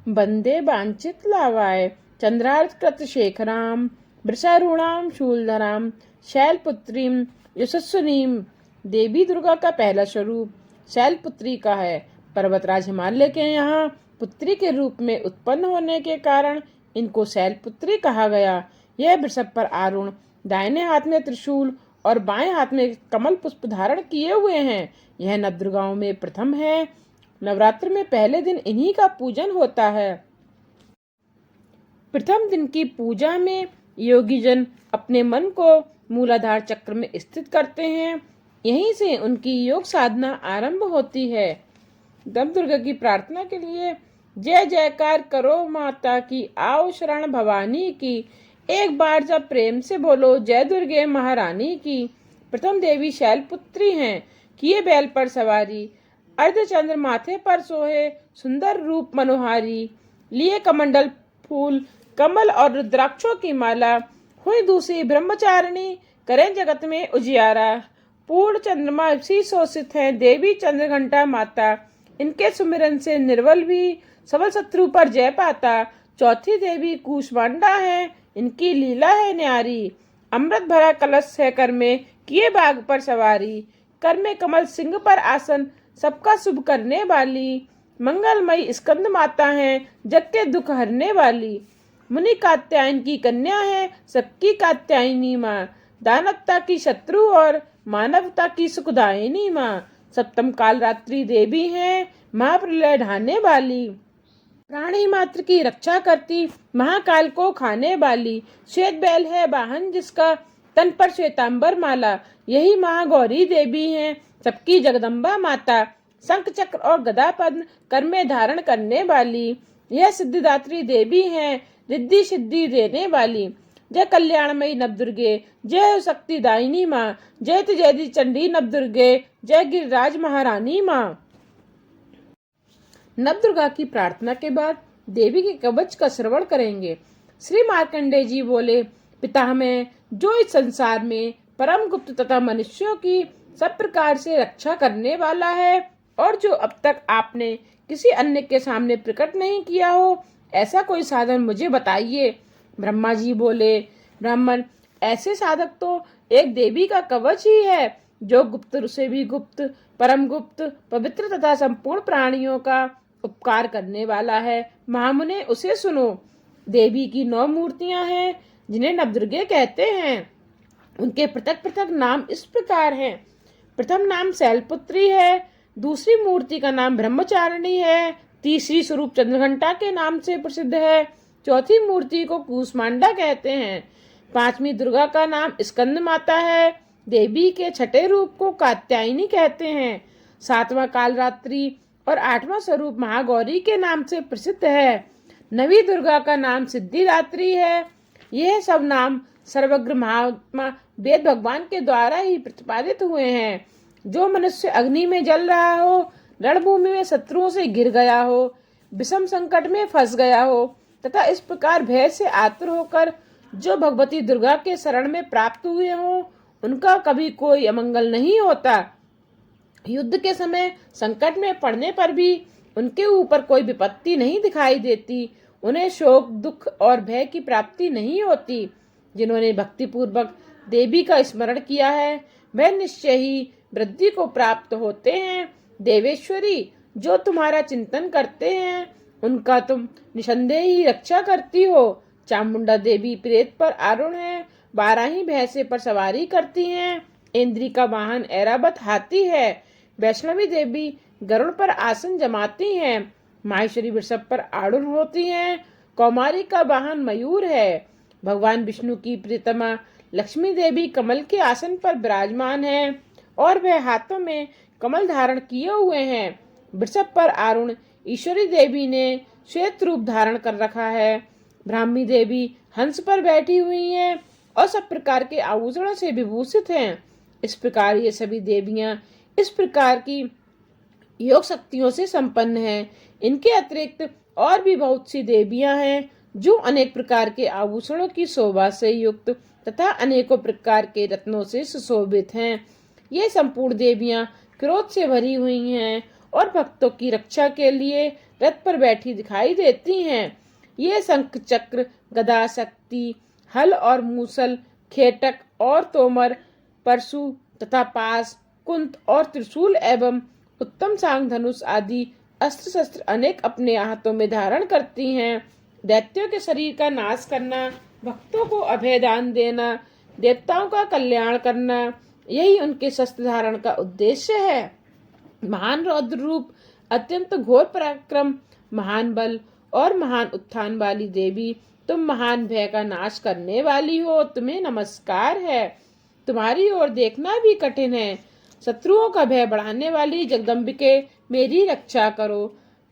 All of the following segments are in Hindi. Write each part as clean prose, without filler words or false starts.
वंदे वांछित लावाय चंद्रार्थ कृत शेखराम वृषारूणाम शूलधराम शैलपुत्रीम यशस्विनीम। देवी दुर्गा का पहला स्वरूप शैलपुत्री का है। पर्वतराज हिमालय के यहाँ पुत्री के रूप में उत्पन्न होने के कारण इनको शैलपुत्री कहा गया। यह वृषभ पर आरूढ़, दाहिने हाथ में त्रिशूल और बाएं हाथ में कमल पुष्प धारण किए हुए हैं। यह नवदुर्गाओं में प्रथम है। नवरात्र में पहले दिन इन्हीं का पूजन होता है। प्रथम दिन की पूजा में योगीजन अपने मन को मूलाधार चक्र में स्थित करते हैं। यहीं से उनकी योग साधना आरंभ होती है। नवदुर्गा की प्रार्थना के लिए जय जयकार करो माता की, आओ शरण भवानी की। एक बार जब प्रेम से बोलो जय दुर्गे महारानी की। प्रथम देवी शैलपुत्री हैं, किए बैल पर सवारी, अर्धचंद्र माथे पर सोहे, सुंदर रूप मनोहारी, लिए कमंडल फूल, कमल और रुद्राक्षों की माला, हुई दूसरी ब्रह्मचारिणी, करें जगत में उजियारा। पूर्ण चंद्रमा सी शोषित है देवी चंद्रघंटा माता, इनके सुमिरन से निर्बल भी सबल शत्रु पर जय पाता। चौथी देवी कूष्मांडा है, इनकी लीला है न्यारी, अमृत भरा कलश है कर में, किए बाघ पर सवारी, कर में कमल सिंह पर आसन, सबका शुभ करने वाली, मंगलमयी स्कंद माता है, जग के दुख हरने वाली। मुनि कात्यायन की कन्या है, सबकी कात्यायनी माँ, दानवता की शत्रु और मानवता की सुखदायिनी माँ। सप्तम काल रात्रि देवी है, महाप्रलय ढाने वाली, प्राणी मात्र की रक्षा करती, महाकाल को खाने वाली। श्वेत बैल है वाहन जिसका, तन पर श्वेतांबर माला, यही महागौरी देवी है, सबकी जगदम्बा माता। शंख चक्र और गदा पद्म कर में धारण करने वाली, यह सिद्धिदात्री देवी है, रिद्धि सिद्धि देने वाली। जय कल्याणमयी नवदुर्गे, जय शक्ति दायिनी माँ, जयति जयति चंडी नवदुर्गे, जय गिरिराज महारानी माँ। नवदुर्गा की प्रार्थना के बाद देवी के कवच का श्रवण करेंगे। श्री मार्कंडेय जी बोले, पिता हमें जो इस संसार में परम गुप्त तथा मनुष्यों की सब प्रकार से रक्षा करने वाला है और जो अब तक आपने किसी अन्य के सामने प्रकट नहीं किया हो, ऐसा कोई साधन मुझे बताइए। ब्रह्मा जी बोले, ब्राह्मण, ऐसे साधक तो एक देवी का कवच ही है, जो गुप्त से भी गुप्त, परम गुप्त, पवित्र तथा संपूर्ण प्राणियों का उपकार करने वाला है। महामुने उसे सुनो। देवी की 9 मूर्तियां हैं, जिन्हें नवदुर्गे कहते हैं। उनके पृथक पृथक नाम इस प्रकार हैं। प्रथम नाम शैलपुत्री है, दूसरी मूर्ति का नाम ब्रह्मचारिणी है, तीसरी स्वरूप चंद्रघंटा के नाम से प्रसिद्ध है, चौथी मूर्ति को कूष्मांडा कहते हैं, पांचवी दुर्गा का नाम स्कंद माता है, देवी के छठे रूप को कात्यायनी कहते हैं, सातवां कालरात्रि और आठवां स्वरूप महागौरी के नाम से प्रसिद्ध है, नवी दुर्गा का नाम सिद्धिदात्री है। यह सब नाम सर्वज्ञ महात्मा वेद भगवान के द्वारा ही प्रतिपादित हुए हैं। जो मनुष्य अग्नि में जल रहा हो, रणभूमि में शत्रुओं से घिर गया हो, विषम संकट में फंस गया हो तथा इस प्रकार भय से आतुर होकर जो भगवती दुर्गा के शरण में प्राप्त हुए हों, उनका कभी कोई अमंगल नहीं होता। युद्ध के समय संकट में पड़ने पर भी उनके ऊपर कोई विपत्ति नहीं दिखाई देती। उन्हें शोक, दुख और भय की प्राप्ति नहीं होती। जिन्होंने भक्ति पूर्वक देवी का स्मरण किया है, वह निश्चय ही वृद्धि को प्राप्त होते हैं। देवेश्वरी, जो तुम्हारा चिंतन करते हैं, उनका तुम निसंदेह ही रक्षा करती हो। चामुंडा देवी प्रेत पर आरूढ़ है, 12 ही भैंसे पर सवारी करती हैं। इंद्री का वाहन ऐरावत हाथी है। वैष्णवी देवी गरुड़ पर आसन जमाती हैं। माहेश्वरी वृषभ पर आरूढ़ होती हैं। कौमारी का वाहन मयूर है। भगवान विष्णु की प्रियतमा लक्ष्मी देवी कमल के आसन पर विराजमान है और वह हाथों में कमल धारण किए हुए हैं। वृषभ पर आरूढ़ ईश्वरी देवी ने श्वेत रूप धारण कर रखा है। ब्राह्मी देवी हंस पर बैठी हुई हैं और सब प्रकार के आभूषणों से विभूषित हैं। इस प्रकार ये सभी देवियां इस प्रकार की योग शक्तियों से संपन्न हैं। इनके अतिरिक्त और भी बहुत सी देवियां हैं जो अनेक प्रकार के आभूषणों की शोभा से युक्त तथा अनेकों प्रकार के रत्नों से सुशोभित हैं। ये संपूर्ण देवियां क्रोध से भरी हुई हैं और भक्तों की रक्षा के लिए रथ पर बैठी दिखाई देती हैं। ये शंख चक्र गदा शक्ति हल और मूसल खेटक और तोमर परशु तथा पास कुंत और त्रिशूल एवं उत्तम सांग धनुष आदि अस्त्र शस्त्र अनेक अपने हाथों में धारण करती हैं। दैत्यों के शरीर का नाश करना, भक्तों को अभय दान देना, देवताओं का कल्याण करना, यही उनके शस्त्र धारण का उद्देश्य है। महान रौद्र रूप, अत्यंत घोर पराक्रम, महान बल और महान उत्थान वाली देवी, तुम महान भय का नाश करने वाली हो, तुम्हें नमस्कार है। तुम्हारी ओर देखना भी कठिन है। शत्रुओं का भय बढ़ाने वाली जगदम्बिके, मेरी रक्षा करो।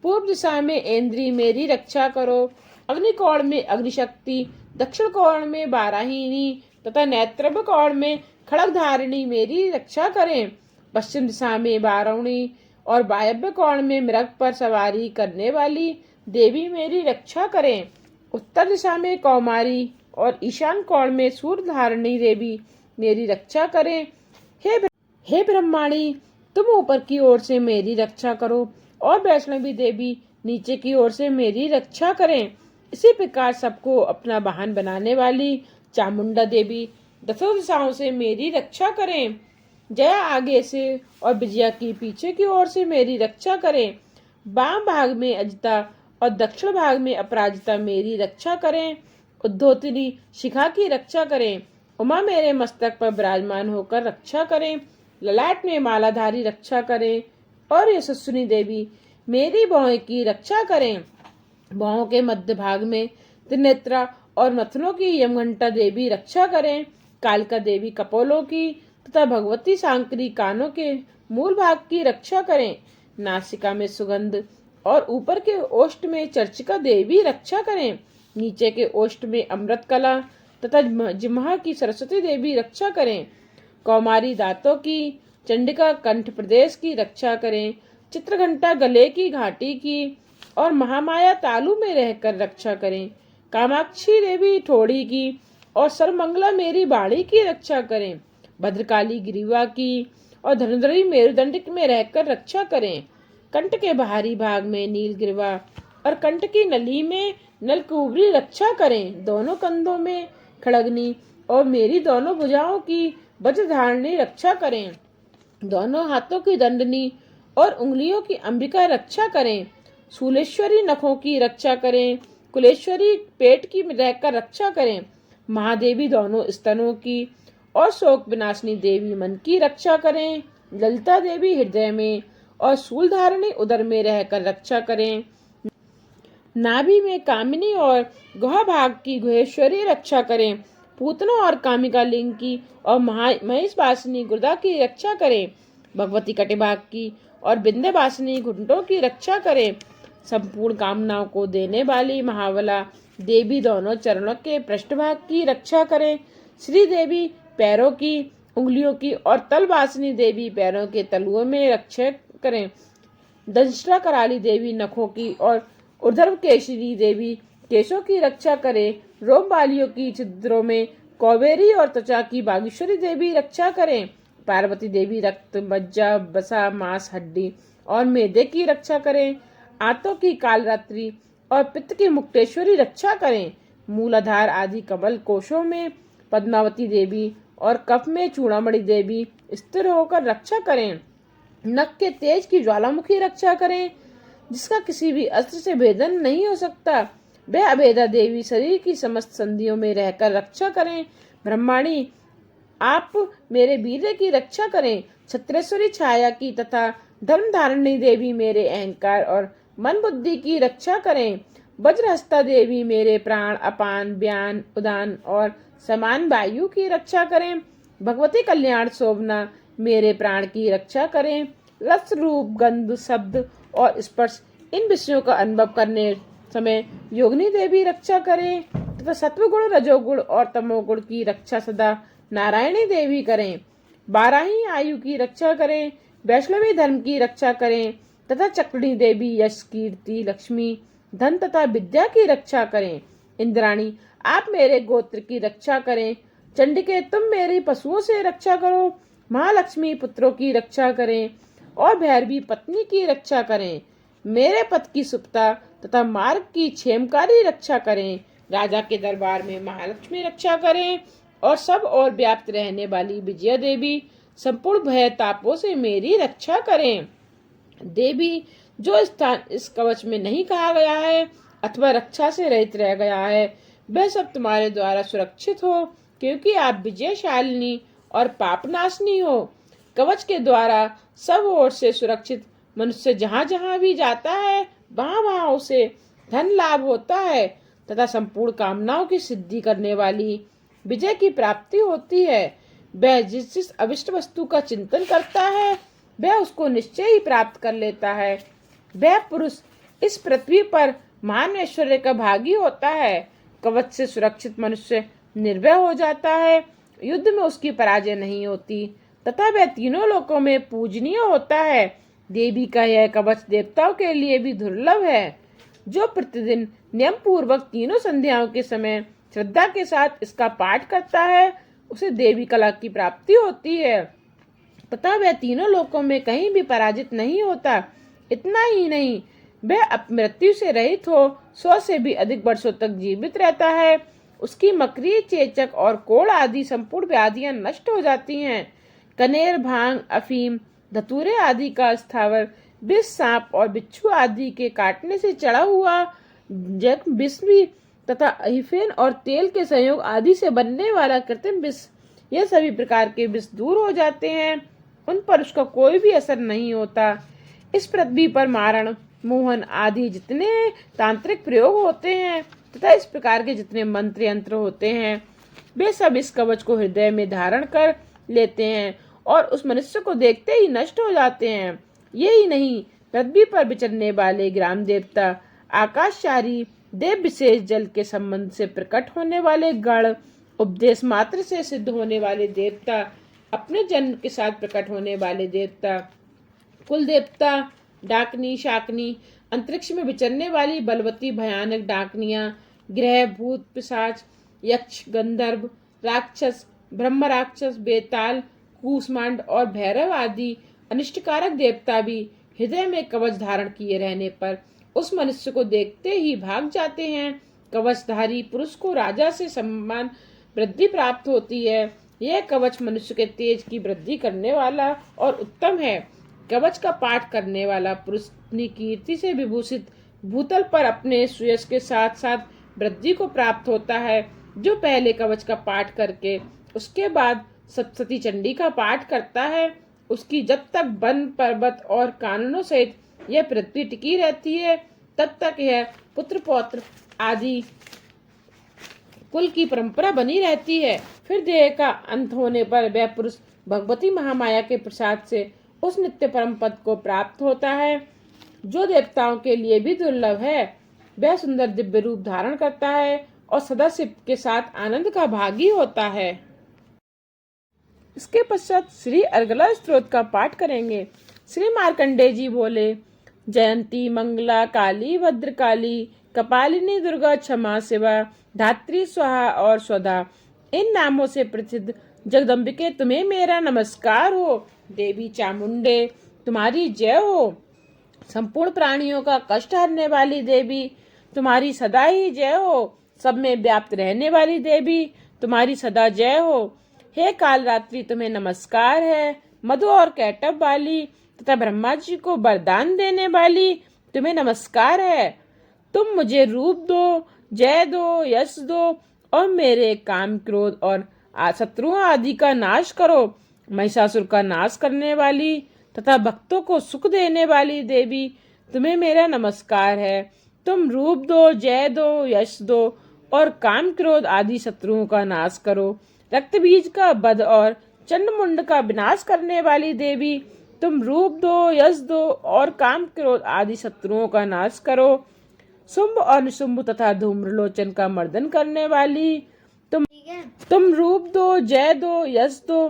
पूर्व दिशा में ऐन्द्री, मेरी रक्षा करो। अग्निकोण में अग्निशक्ति, दक्षिण कोण में बाराहिनी तथा नेत्रभ कोण में खड़गधारिणी मेरी रक्षा करें। पश्चिम दिशा में बारुणी और वायव्य कोण में मृग पर सवारी करने वाली देवी मेरी रक्षा करें। उत्तर दिशा में कौमारी और ईशान कोण में सूर्यधारिणी देवी मेरी रक्षा करें। हे ब्रह्माणी, तुम ऊपर की ओर से मेरी रक्षा करो और वैष्णवी देवी नीचे की ओर से मेरी रक्षा करें। इसी प्रकार सबको अपना वाहन बनाने वाली चामुंडा देवी दसों दिशाओं से मेरी रक्षा करें। जया आगे से और विजया की पीछे की ओर से मेरी रक्षा करें। वाम भाग में अजिता और दक्षिण भाग में अपराजिता मेरी रक्षा करें। उद्धोतिनी शिखा की रक्षा करें। उमा मेरे मस्तक पर विराजमान होकर रक्षा करें। ललाट में मालाधारी रक्षा करें और यशस्विनी देवी मेरी भौहें की रक्षा करें। भौहों के मध्य भाग में त्रिनेत्रा और नथनों की यमघंटा देवी रक्षा करें। कालिका देवी कपोलों की तथा भगवती सांकरी कानों के मूल भाग की रक्षा करें। नासिका में सुगंध और ऊपर के ओष्ठ में चर्चिका देवी रक्षा करें। नीचे के ओष्ठ में अमृत कला तथा जिह्वा की सरस्वती देवी रक्षा करें। कौमारी दांतों की, चंडिका कंठ प्रदेश की रक्षा करें। चित्रघंटा गले की घाटी की और महामाया तालु में रहकर रक्षा करें। कामाक्षी देवी ठोड़ी की और सर्वमंगला मेरी बाड़ी की रक्षा करें। भद्रकाली ग्रीवा की और धनुधरी मेरुदंड में रहकर रक्षा करें। कंठ के बाहरी भाग में नीलगिरिवा और कंठ की नली में नलकुबरी रक्षा करें। दोनों कंधों में खड़गनी और मेरी दोनों भुजाओं की वज्रधारणी रक्षा करें। दोनों हाथों की दंडनी और उंगलियों की अंबिका रक्षा करें। शूलेश्वरी नखों की रक्षा करें। कुलेश्वरी पेट की रहकर रक्षा करें। महादेवी दोनों स्तनों की और शोक विनाशिनी देवी मन की रक्षा करें। ललिता देवी हृदय में और शूलधारिणी उदर में रहकर रक्षा करें। नाभि में कामिनी और गुहा भाग की गुहेश्वरी रक्षा करें। पूतना और कामिका लिंग की और महेशवासिनी गुर्दा की रक्षा करें। भगवती कटिभाग की और विंध्यवासिनी घुटनों की रक्षा करें। संपूर्ण कामनाओं को देने वाली महाबला देवी दोनों चरणों के पृष्ठभाग की रक्षा करें। श्री देवी पैरों की, उंगलियों की और तलवासिनी देवी पैरों के तलुओं में रक्षा करें। दंशरा कराली देवी नखों की और ऊर्ध्व केशरी देवी केशों की रक्षा करें। रोम वालियों की छिद्रों में कौबेरी और त्वचा की बागेश्वरी देवी रक्षा करें। पार्वती देवी रक्त, मज्जा, बसा, मांस, हड्डी और मैदे की रक्षा करें। आंतों की कालरात्रि और पित्त की मुक्तेश्वरी रक्षा करें। मूलाधार आदि कमल कोशों में पद्मावती देवी और कफ में चूड़ामणि देवी स्थिर होकर रक्षा करें। नख के तेज की ज्वालामुखी रक्षा करें, जिसका किसी भी अस्त्र से भेदन नहीं हो सकता। वह अभेदा देवी शरीर की समस्त संधियों में रहकर रक्षा करें। ब्रह्माणी, आप मेरे वीर्य की रक्षा करें। छत्रेश्वरी छाया की तथा धर्म धारिणी देवी मेरे अहंकार और मन बुद्धि की रक्षा करें। वज्रहस्ता देवी मेरे प्राण, अपान, व्यान, उदान और समान वायु की रक्षा करें। भगवती कल्याण शोभना मेरे प्राण की रक्षा करें। रस, रूप, गंध, शब्द और स्पर्श इन विषयों का अनुभव करने समय योगिनी देवी रक्षा करें तथा सत्वगुण, रजोगुण और तमोगुण की रक्षा सदा नारायणी देवी करें। बाराही आयु की रक्षा करें। वैष्णवी धर्म की रक्षा करें तथा चक्रणी देवी यश, कीर्ति, लक्ष्मी, धन तथा विद्या की रक्षा करें। इंद्राणी, आप मेरे गोत्र की रक्षा करें। चंडिके, तुम मेरी पशुओं से रक्षा करो। महालक्ष्मी, पुत्रों की रक्षा करें। और भैरवी पत्नी की रक्षा करें। मेरे पथ की सुप्ता तथा मार्ग की क्षेमकारी रक्षा करें। राजा के दरबार में महालक्ष्मी रक्षा करें और सब और व्याप्त रहने वाली विजया देवी संपूर्ण भय तापों से मेरी रक्षा करें। देवी, जो स्थान इस कवच में नहीं कहा गया है अथवा रक्षा से रहित रह गया है, वह सब तुम्हारे द्वारा सुरक्षित हो, क्योंकि आप विजयशालिनी और पापनाशनी हो। कवच के द्वारा सब ओर से सुरक्षित मनुष्य जहाँ जहाँ भी जाता है वहाँ वहाँ उसे धन लाभ होता है तथा संपूर्ण कामनाओं की सिद्धि करने वाली विजय की प्राप्ति होती है। वह जिस जिस अविष्ट वस्तु का चिंतन करता है वह उसको निश्चय ही प्राप्त कर लेता है। वह पुरुष इस पृथ्वी पर महान ऐश्वर्य का भागी होता है। कवच से सुरक्षित मनुष्य निर्भय हो जाता है, युद्ध में उसकी पराजय नहीं होती तथा वह तीनों लोकों में पूजनीय होता है। देवी का यह कवच देवताओं के लिए भी दुर्लभ है। जो प्रतिदिन नियम पूर्वक तीनों संध्याओं के समय श्रद्धा के साथ इसका पाठ करता है उसे देवी कला की प्राप्ति होती है तथा वह तीनों लोकों में कहीं भी पराजित नहीं होता। इतना ही नहीं, वह मृत्यु से रहित हो 100 से भी अधिक वर्षों तक जीवित रहता है। उसकी मकरी, चेचक और कोढ़ आदि संपूर्ण व्याधियां नष्ट हो जाती हैं। कनेर, भांग, अफीम, धतूरे आदि का स्थावर विष, सांप और बिच्छू आदि के काटने से चढ़ा हुआ जग विष भी तथा अहिफेन और तेल के संयोग आदि से बनने वाला कृत्रिम विष, यह सभी प्रकार के विष दूर हो जाते हैं। उन पर उसका कोई भी असर नहीं होता। इस पृथ्वी पर मारण, मोहन आदि जितने तांत्रिक प्रयोग होते हैं तथा इस प्रकार के जितने मंत्र यंत्र होते हैं वे सब इस कवच को हृदय में धारण कर लेते हैं और उस मनुष्य को देखते ही नष्ट हो जाते हैं। यही नहीं, पृथ्वी पर विचरने वाले ग्राम देवता, आकाशचारी देव, विशेष जल के संबंध से प्रकट होने वाले गण, उपदेश मात्र से सिद्ध होने वाले देवता, अपने जन्म के साथ प्रकट होने वाले देवता, कुल देवता, डाकनी, शाकनी, अंतरिक्ष में विचरने वाली बलवती भयानक डाकनियां, ग्रह, भूत, पिशाच, यक्ष, गंधर्व, राक्षस, ब्रह्म राक्षस, बेताल, कूष्मांड और भैरव आदि अनिष्टकारक देवता भी हृदय में कवच धारण किए रहने पर उस मनुष्य को देखते ही भाग जाते हैं। कवचधारी पुरुष को राजा से सम्मान वृद्धि प्राप्त होती है। यह कवच मनुष्य के तेज की वृद्धि करने वाला और उत्तम है। कवच का पाठ करने वाला पुरुष अपनी कीर्ति से विभूषित भूतल पर अपने सुयश के साथ साथ वृद्धि को प्राप्त होता है। जो पहले कवच का पाठ करके उसके बाद सप्तशती चंडी का पाठ करता है उसकी जब तक वन, पर्वत और कानूनों सहित यह पृथ्वी टिकी रहती है तब तक यह पुत्र पौत्र आदि कुल की परंपरा बनी रहती है। फिर देह का अंत होने पर वह पुरुष भगवती महामाया के प्रसाद से उस नित्य परम पद को प्राप्त होता है जो देवताओं के लिए भी दुर्लभ है। वह सुंदर दिव्य रूप धारण करता है और सदा शिव के साथ आनंद का भागी होता है। इसके पश्चात श्री अर्गला स्तोत्र का पाठ करेंगे। श्री मार्कंडेय जी बोले, जयंती, मंगला, काली, भद्रकाली, कपालिनी, दुर्गा, क्षमा, शिवा, धात्री, स्वाहा और स्वधा, इन नामों से प्रसिद्ध जगदम्बिके तुम्हें मेरा नमस्कार हो। देवी चामुंडे तुम्हारी जय हो। संपूर्ण प्राणियों का कष्ट हरने वाली देवी तुम्हारी सदा ही जय हो। सब में व्याप्त रहने वाली देवी तुम्हारी सदा जय हो। हे काल रात्रि तुम्हें नमस्कार है। मधु और कैटब वाली तथा ब्रह्मा जी को वरदान देने वाली तुम्हें नमस्कार है। तुम मुझे रूप दो, जय दो, यश दो और मेरे काम, क्रोध और शत्रुओं आदि का नाश करो। महिषासुर का नाश करने वाली तथा भक्तों को सुख देने वाली देवी तुम्हें मेरा नमस्कार है। तुम रूप दो, जय दो, यश दो और काम, क्रोध आदि शत्रुओं का नाश करो। रक्त बीज का वध और चंडमुंड का विनाश करने वाली देवी तुम रूप दो, यश दो और काम, क्रोध आदि शत्रुओं का नाश करो। शुंभ और निशुंभ तथा धूम्रलोचन का मर्दन करने वाली तुम रूप दो, जय दो, यश दो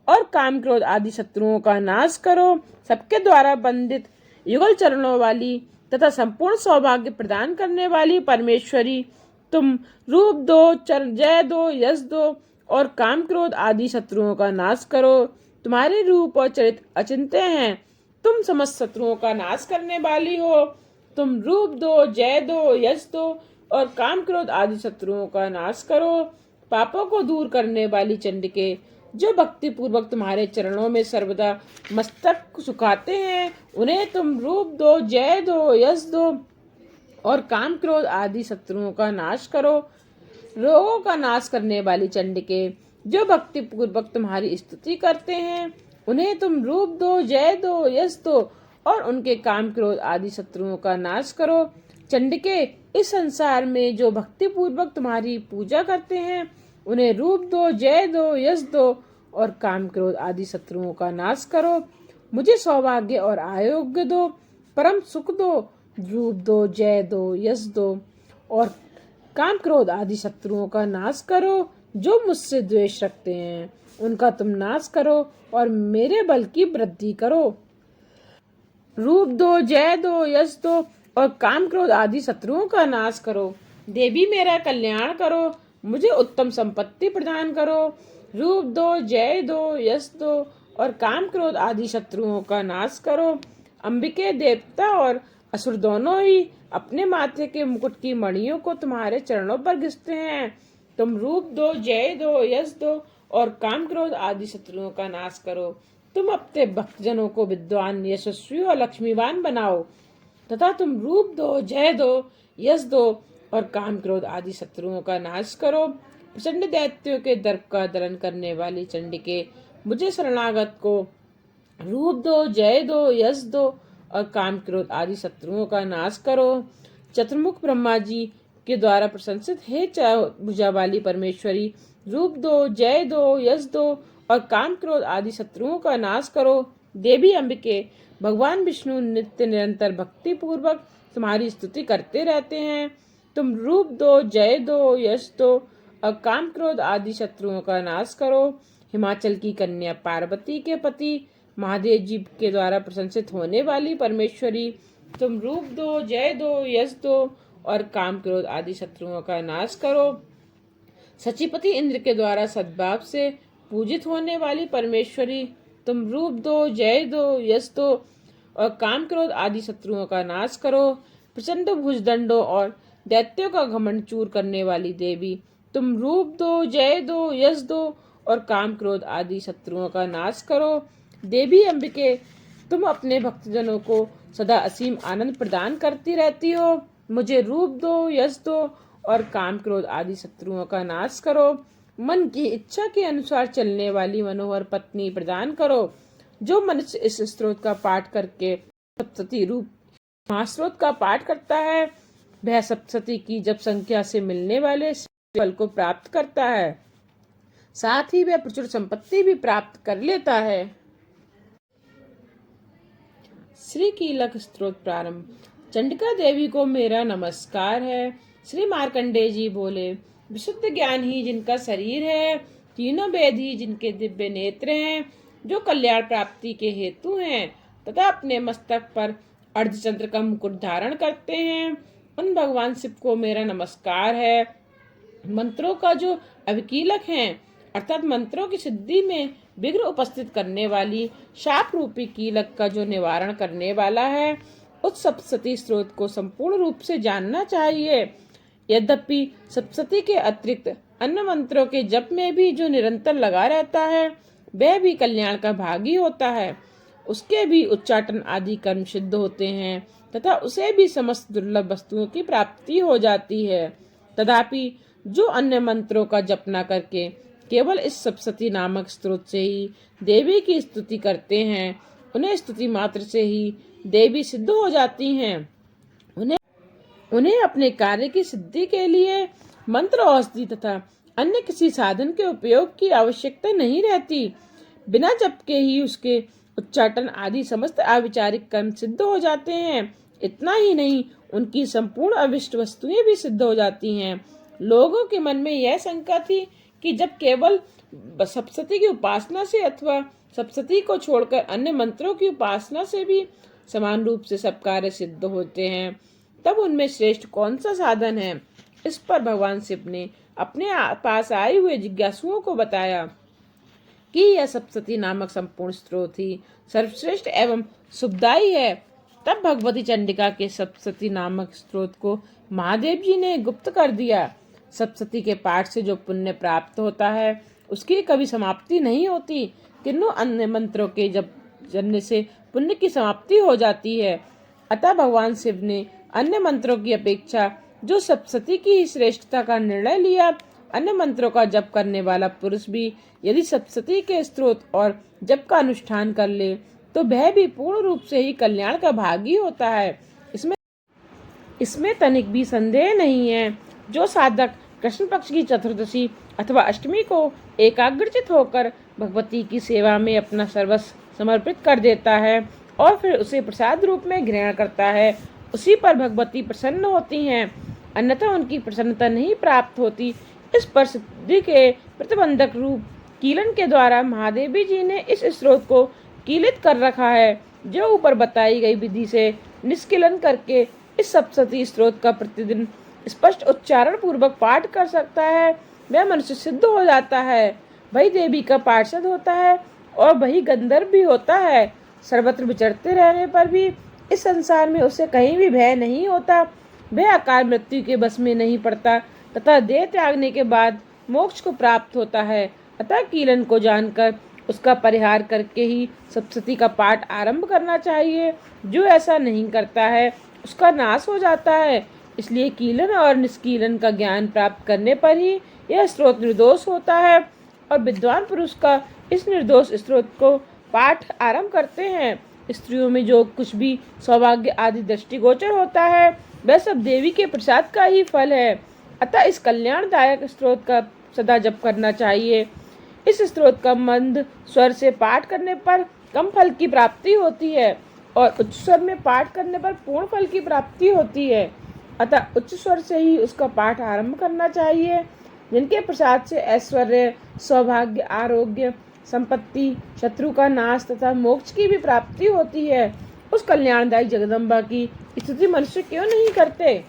और काम, क्रोध आदि शत्रुओं का नाश करो। सबके द्वारा बंदित युगल चरणों वाली तथा संपूर्ण सौभाग्य प्रदान करने वाली परमेश्वरी तुम रूप दो, जय दो, यश दो और काम, क्रोध आदि शत्रुओं का नाश करो। तुम्हारे रूप और चरित्र अचिंत्य हैं। तुम समस्त शत्रुओं का नाश करने वाली हो। तुम रूप दो, जय दो, यश दो और काम क्रोध आदि शत्रुओं का नाश करो। पापों को दूर करने वाली चंडिके, जो भक्ति पूर्वक तुम्हारे चरणों में सर्वदा मस्तक झुकाते हैं, उन्हें तुम रूप दो, जय दो, यश दो और काम क्रोध आदि शत्रुओं का नाश करो। रोगों का नाश करने वाली चंडिके, जो भक्ति पूर्वक तुम्हारी स्तुति करते हैं, उन्हें तुम रूप दो, जय दो, यश दो और उनके काम क्रोध आदि शत्रुओं का नाश करो। चंडिके, इस संसार में जो भक्ति पूर्वक तुम्हारी पूजा करते हैं, उन्हें रूप दो, जय दो, यश दो और काम क्रोध आदि शत्रुओं का नाश करो। मुझे सौभाग्य और आरोग्य दो, परम सुख दो, रूप दो, जय दो, यश दो और काम क्रोध आदि शत्रुओं का नाश करो। जो मुझसे द्वेष रखते हैं, उनका तुम नाश करो और मेरे बल की वृद्धि करो। रूप दो, जय दो, यश दो और काम क्रोध आदि शत्रुओं का नाश करो। देवी, मेरा कल्याण करो, मुझे उत्तम संपत्ति प्रदान करो। रूप दो, जय दो, यश दो और काम क्रोध आदि शत्रुओं का नाश करो। अंबिके, देवता और असुर दोनों ही अपने माथे के मुकुट की मणियों को तुम्हारे चरणों पर घिसते हैं। तुम रूप दो, जय दो, यश दो और काम क्रोध आदि शत्रुओं का नाश करो। तुम अपने भक्तजनों को विद्वान, यशस्वी और लक्ष्मीवान बनाओ तथा तुम रूप दो, जय दो, यश दो और काम क्रोध आदि शत्रुओं का नाश करो। प्रचंड दैत्यों के दर्प का दलन करने वाली चंडिके, मुझे शरणागत को रूप दो, जय दो, यश दो और काम क्रोध आदि शत्रुओं का नाश करो। चतुर्मुख ब्रह्मा जी के द्वारा प्रशंसित हे भुजा वाली परमेश्वरी, रूप दो, जय दो, यश दो और काम क्रोध आदि शत्रुओं का नाश करो। देवी अंबिके, भगवान विष्णु नित्य निरंतर भक्ति पूर्वक तुम्हारी स्तुति करते रहते हैं। तुम रूप दो, जय दो, यश दो और काम क्रोध आदि शत्रुओं का नाश करो। हिमाचल की कन्या पार्वती के पति महादेव जी के द्वारा प्रशंसित होने वाली परमेश्वरी, तुम रूप दो, जय दो, यश दो और काम क्रोध आदि शत्रुओं का नाश करो। सचिपति इंद्र के द्वारा सद्भाव से पूजित होने वाली परमेश्वरी, तुम रूप दो, जय दो, यश दो और काम क्रोध आदि शत्रुओं का नाश करो। प्रचंड भुजदंडों और दैत्यों का घमंड चूर करने वाली देवी, तुम रूप दो, जय दो, यश दो और काम क्रोध आदि शत्रुओं का नाश करो। देवी अंबिके, तुम अपने भक्तजनों को सदा असीम आनंद प्रदान करती रहती हो। मुझे रूप दो, यश दो और काम क्रोध आदि शत्रुओं का नाश करो। मन की इच्छा के अनुसार चलने वाली मनोहर पत्नी प्रदान करो। जो मनुष्य इस स्त्रोत का पाठ करके सप्तती रूप महास्त्रोत का पाठ करता है, वह सप्तती की जब संख्या से मिलने वाले फल को प्राप्त करता है, साथ ही वह प्रचुर संपत्ति भी प्राप्त कर लेता है। श्री कीलक स्तोत्र प्रारंभ। चंडिका देवी को मेरा नमस्कार है। श्री मार्कंडेय जी बोले, विशुद्ध ज्ञान ही जिनका शरीर है, तीनों वेद ही जिनके दिव्य नेत्र हैं, जो कल्याण प्राप्ति के हेतु हैं तथा अपने मस्तक पर अर्धचंद्र का मुकुट धारण करते हैं, उन भगवान शिव को मेरा नमस्कार है। मंत्रों का जो अविकीलक है, अर्थात मंत्रों की सिद्धि में विघ्न उपस्थित करने वाली शाप रूपी कीलक का जो निवारण करने वाला है, उस सप्तशती स्त्रोत को संपूर्ण रूप से जानना चाहिए। यद्यपि सप्तशती के अतिरिक्त अन्य मंत्रों के जप में भी जो निरंतर लगा रहता है, वह भी कल्याण का भागी होता है। उसके भी उच्चाटन आदि कर्म सिद्ध होते हैं तथा उसे भी समस्त दुर्लभ वस्तुओं की प्राप्ति हो जाती है। तथापि जो अन्य मंत्रों का जप न करके केवल इस सप्तशती नामक स्त्रोत से ही देवी की स्तुति करते हैं, उन्हें स्तुति मात्र से ही देवी सिद्ध हो जाती हैं। उन्हें अपने कार्य की सिद्धि के लिए मंत्र, औषधि तथा अन्य किसी साधन के उपयोग की आवश्यकता नहीं रहती। बिना जप के ही उसके उच्चाटन आदि समस्त अविचारिक कर्म सिद्ध हो जाते हैं। इतना ही नहीं, उनकी संपूर्ण अविष्ट वस्तुएं भी सिद्ध हो जाती हैं। लोगों के मन में यह शंका थी कि जब केवल सप्तशती की उपासना से अथवा सप्तशती को छोड़कर अन्य मंत्रों की उपासना से भी समान रूप से सब कार्य सिद्ध होते हैं, तब उनमें श्रेष्ठ कौन सा साधन है। इस पर भगवान शिव ने अपने पास आए हुए जिज्ञासुओं को बताया कि यह सप्तशती नामक संपूर्ण स्रोत ही सर्वश्रेष्ठ एवं सुखदायी है। तब भगवती चंडिका के सप्तशती नामक स्रोत को महादेव जी ने गुप्त कर दिया। सप्तशती के पाठ से जो पुण्य प्राप्त होता है उसकी कभी समाप्ति नहीं होती, किन्तु अन्य मंत्रों के जप जपने से पुण्य की समाप्ति हो जाती है। अतः भगवान शिव ने अन्य मंत्रों की अपेक्षा जो सप्तशती की ही श्रेष्ठता का निर्णय लिया। अन्य मंत्रों का जप करने वाला पुरुष भी यदि सप्तशती के स्त्रोत और जप का अनुष्ठान कर ले तो वह भी पूर्ण रूप से ही कल्याण का भागी होता है। इसमें तनिक भी संदेह नहीं है। जो साधक कृष्ण पक्ष की चतुर्दशी अथवा अष्टमी को एकाग्रचित होकर भगवती की सेवा में अपना सर्वस्व समर्पित कर देता है और फिर उसे प्रसाद रूप में ग्रहण करता है, उसी पर भगवती प्रसन्न होती हैं, अन्यथा उनकी प्रसन्नता नहीं प्राप्त होती। इस पर सिद्धि के प्रतिबंधक रूप कीलन के द्वारा महादेवी जी ने इस स्रोत को कीलित कर रखा है। जो ऊपर बताई गई विधि से निष्कीलन करके इस सप्तशती स्रोत का प्रतिदिन स्पष्ट उच्चारण पूर्वक पाठ कर सकता है, वह मनुष्य सिद्ध हो जाता है, वही देवी का पार्षद होता है और वही गंधर्व भी होता है। सर्वत्र विचरते रहने पर भी इस संसार में उसे कहीं भी भय नहीं होता। वह अकाल मृत्यु के बस में नहीं पड़ता तथा देह त्यागने के बाद मोक्ष को प्राप्त होता है। अतः कीलन को जानकर उसका परिहार करके ही सप्तशती का पाठ आरंभ करना चाहिए। जो ऐसा नहीं करता है उसका नाश हो जाता है। इसलिए कीलन और निष्कीलन का ज्ञान प्राप्त करने पर ही यह स्रोत निर्दोष होता है और विद्वान पुरुष का इस निर्दोष स्रोत को पाठ आरंभ करते हैं। स्त्रियों में जो कुछ भी सौभाग्य आदि दृष्टिगोचर होता है वह सब देवी के प्रसाद का ही फल है। अतः इस कल्याणदायक स्रोत का सदा जप करना चाहिए। इस स्रोत का मंद स्वर से पाठ करने पर कम फल की प्राप्ति होती है और उच्च स्वर में पाठ करने पर पूर्ण फल की प्राप्ति होती है। अतः उच्च स्वर से ही उसका पाठ आरंभ करना चाहिए। जिनके प्रसाद से ऐश्वर्य, सौभाग्य, आरोग्य, संपत्ति, शत्रु का नाश तथा मोक्ष की भी प्राप्ति होती है, उस कल्याणदायी जगदम्बा की स्तुति मनुष्य क्यों नहीं करते।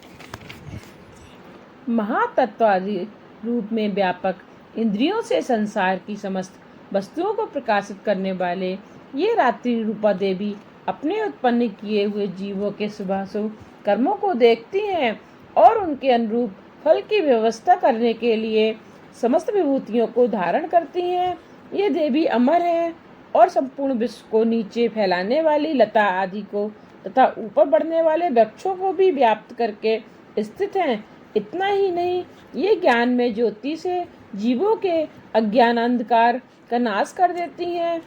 महातत्वादि रूप में व्यापक, इंद्रियों से संसार की समस्त वस्तुओं को प्रकाशित करने वाले ये रात्रि रूपा देवी अपने उत्पन्न किए हुए जीवों के शुभाशुभ कर्मों को देखती हैं और उनके अनुरूप फल की व्यवस्था करने के लिए समस्त विभूतियों को धारण करती हैं। ये देवी अमर है और संपूर्ण विश्व को नीचे फैलाने वाली लता आदि को तथा ऊपर बढ़ने वाले वृक्षों को भी व्याप्त करके स्थित हैं। इतना ही नहीं, ये ज्ञान में ज्योति से जीवों के अज्ञान अंधकार का नाश कर देती हैं।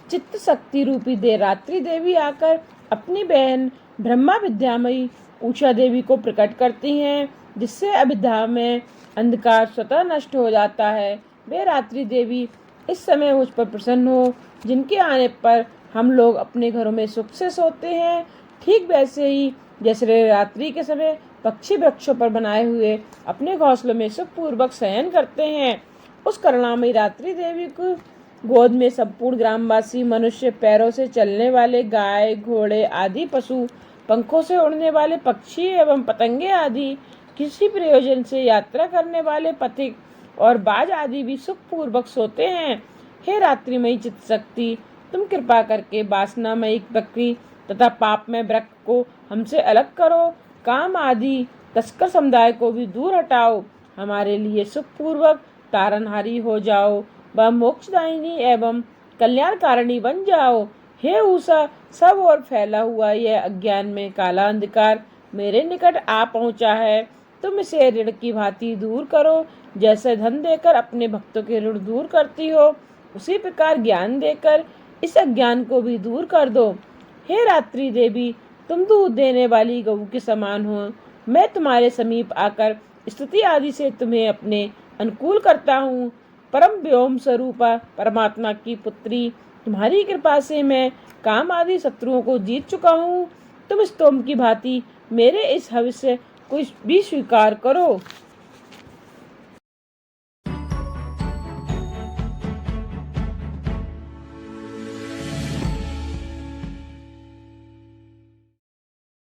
चित्त शक्ति रूपी रात्रि देवी आकर अपनी बहन ब्रह्मा विद्यामयी उषा देवी को प्रकट करती हैं, जिससे अविद्या में अंधकार स्वतः नष्ट हो जाता है। वे रात्रि देवी इस समय मुझ पर प्रसन्न हो, जिनके आने पर हम लोग अपने घरों में सुख से सोते हैं, ठीक वैसे ही जैसे रात्रि के समय पक्षी वृक्षों पर बनाए हुए अपने घोंसलों में सुखपूर्वक शयन करते हैं। उस करुणामयी रात्रि देवी को गोद में संपूर्ण ग्रामवासी मनुष्य, पैरों से चलने वाले गाय, घोड़े आदि पशु, पंखों से उड़ने वाले पक्षी एवं पतंगे आदि, किसी प्रयोजन से यात्रा करने वाले पथिक और बाज आदि भी सुखपूर्वक सोते हैं। हे रात्रिमयी चित्त शक्ति, तुम कृपा करके वासनामयी बकरी तथा पापमय वृक्ष को हमसे अलग करो, काम आदि तस्कर समुदाय को भी दूर हटाओ, हमारे लिए सुखपूर्वक तारनहारी हो जाओ व मोक्षदायिनी एवं कल्याणकारिणी बन जाओ। हे उषा, सब ओर फैला हुआ यह अज्ञान में काला अंधकार मेरे निकट आ पहुंचा है, तुम इसे ऋण की भांति दूर करो। जैसे धन देकर अपने भक्तों के ऋण दूर करती हो, उसी प्रकार ज्ञान देकर इस अज्ञान को भी दूर कर दो। हे रात्रि देवी, तुम दूध देने वाली गऊ के समान हो। मैं तुम्हारे समीप आकर स्तुति आदि से तुम्हें अपने अनुकूल करता हूँ। परम व्योम स्वरूपा परमात्मा की पुत्री, तुम्हारी कृपा से मैं काम आदि शत्रुओं को जीत चुका हूँ। तुम स्तोम की भांति मेरे इस हविष्य को भी स्वीकार करो।